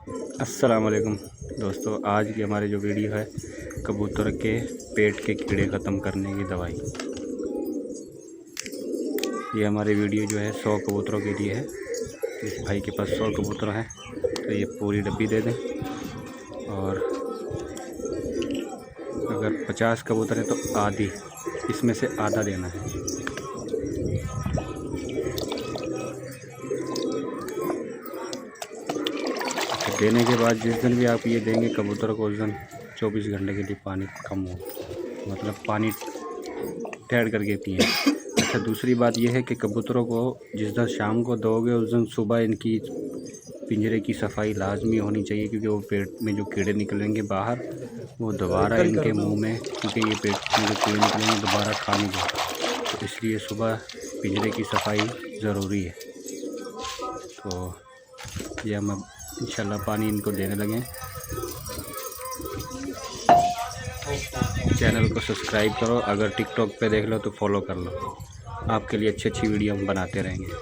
अस्सलाम वालेकुम दोस्तों, आज की हमारी जो वीडियो है कबूतर के पेट के कीड़े ख़त्म करने की दवाई। ये हमारी वीडियो जो है 100 कबूतरों के लिए है। इस भाई के पास 100 कबूतर हैं तो ये पूरी डब्बी दे दें, और अगर 50 कबूतर हैं तो आधी, इसमें से आधा देना है। देने के बाद जिस दिन भी आप ये देंगे कबूतर को, उस दिन 24 घंटे के लिए पानी कम हो, मतलब पानी ठहर करके पिए। अच्छा, दूसरी बात यह है कि कबूतरों को जिस दिन शाम को दोगे उस दिन सुबह इनकी पिंजरे की सफाई लाजमी होनी चाहिए, क्योंकि वो पेट में जो कीड़े निकलेंगे बाहर, वो दोबारा इनके मुंह में, क्योंकि ये पेट में जो कीड़े निकलेंगे दोबारा खा नहीं जाए, तो इसलिए सुबह पिंजरे की सफाई ज़रूरी है। तो ये हम अब इंशाल्लाह पानी इनको देने लगे। चैनल को सब्सक्राइब करो, अगर टिकटॉक पे देख लो तो फॉलो कर लो। आपके लिए अच्छी अच्छी वीडियो हम बनाते रहेंगे।